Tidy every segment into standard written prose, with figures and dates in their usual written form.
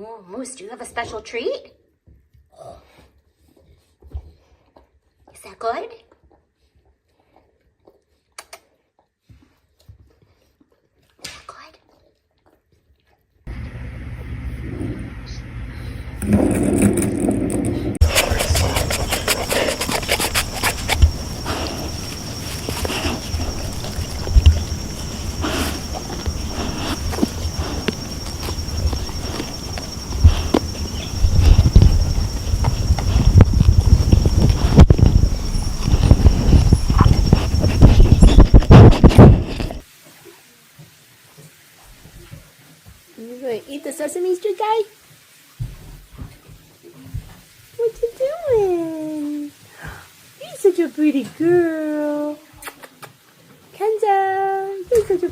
Oh, Moose, do you have a special treat? Is that good? Is that good? You gonna eat the Sesame Street guy? What you doing? You're such a pretty girl. Kenza, you're such a...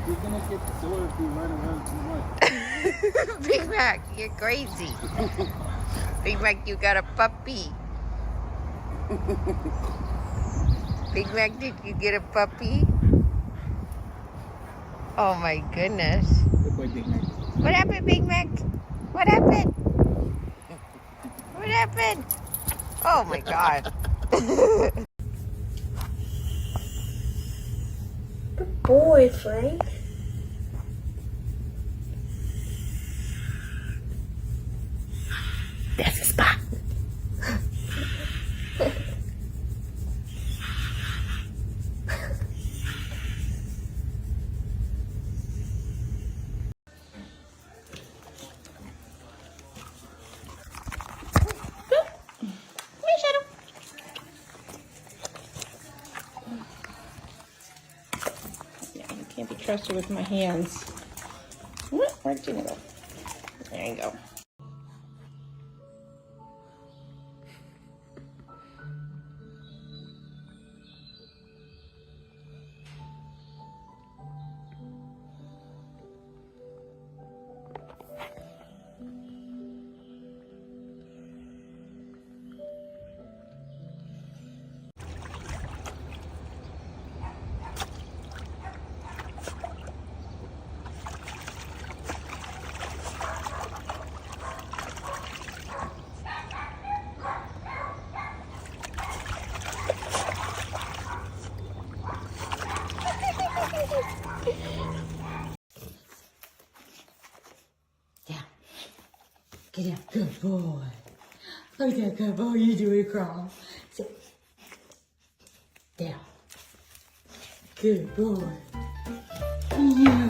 You're gonna get sore if you run around too much. Big Mac, you're crazy. Big Mac, you got a puppy. Big Mac, did you get a puppy? Oh my goodness. Good boy, Big Mac. What happened, Big Mac? What happened? What happened? Oh my God. Good boy, Frank. That's the spot. Can't be trusted with my hands. Where'd you go? There you go. Get up, good boy. Look at that good boy, you doing, Carl. So, down. Good boy. Yeah.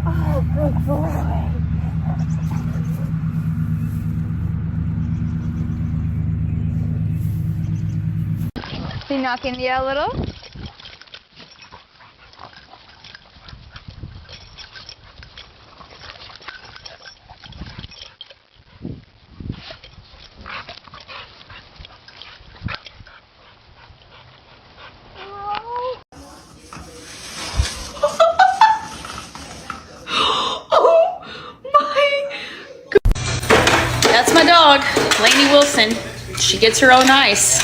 Oh, good boy. Is he knocking you a little? That's my dog, Lainey Wilson. She gets her own ice.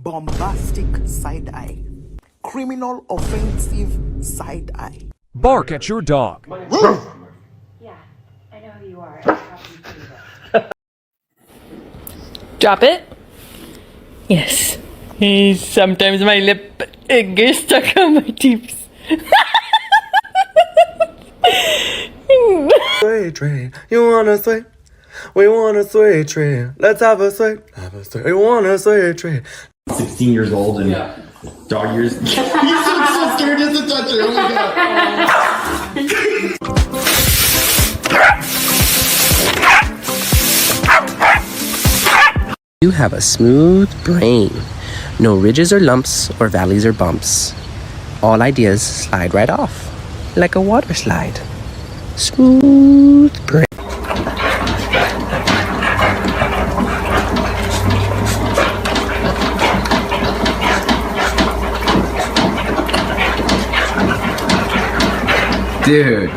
bombastic side eye, criminal offensive side eye. Bark at your dog. Yeah, I know who you are. Drop it. Yes. Sometimes my lip gets stuck on my teeth. Sway train, you wanna sway? We want a sway train. Let's have a sway. Have a sway. We want a sway train. 16 years old and dog years. He's so scared he has to touch it. Oh my god. You have a smooth brain. No ridges or lumps or valleys or bumps. All ideas slide right off. Like a water slide. Smooth brain. Dude.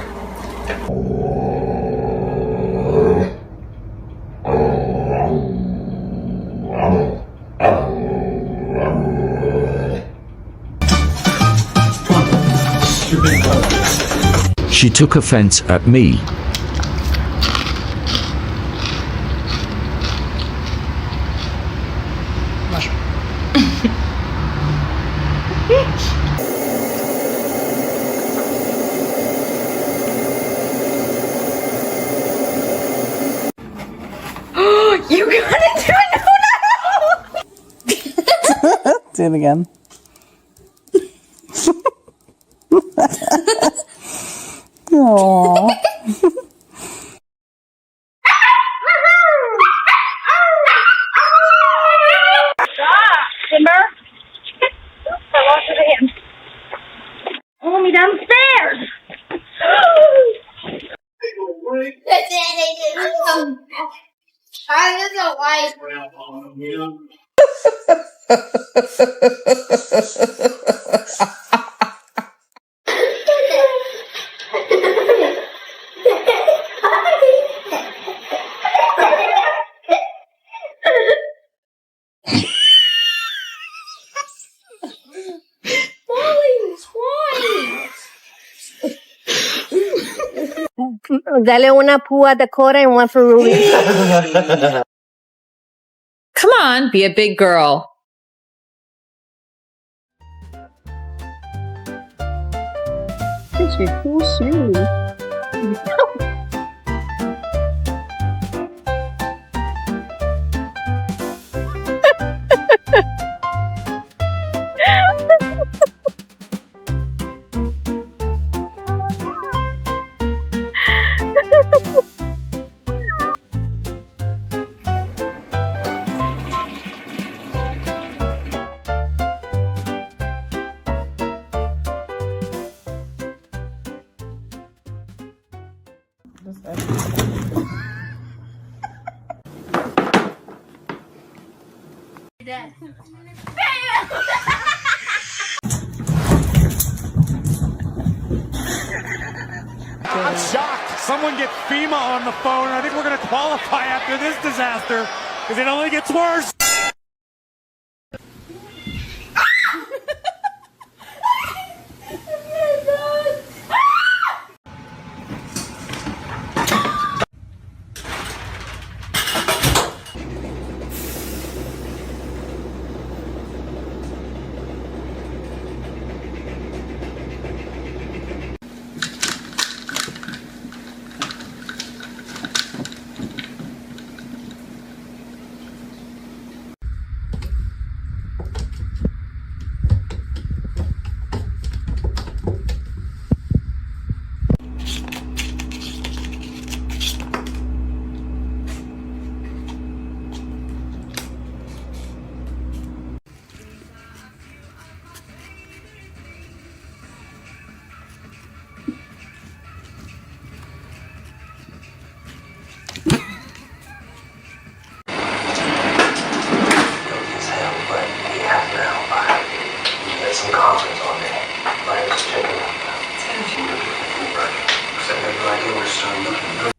She took offense at me. You got into it! No! Do it again. Aww. Timber? Oops, I lost your hand. Pull me downstairs! I don't like. Dale una púa de Dakota and one for Ruby. Come on, be a big girl. This is so silly. I'm shocked. Someone get FEMA on the phone. I think we're going to qualify after this disaster because it only gets worse. Some confidence on me. I'm just checking out. I have no idea where to start looking.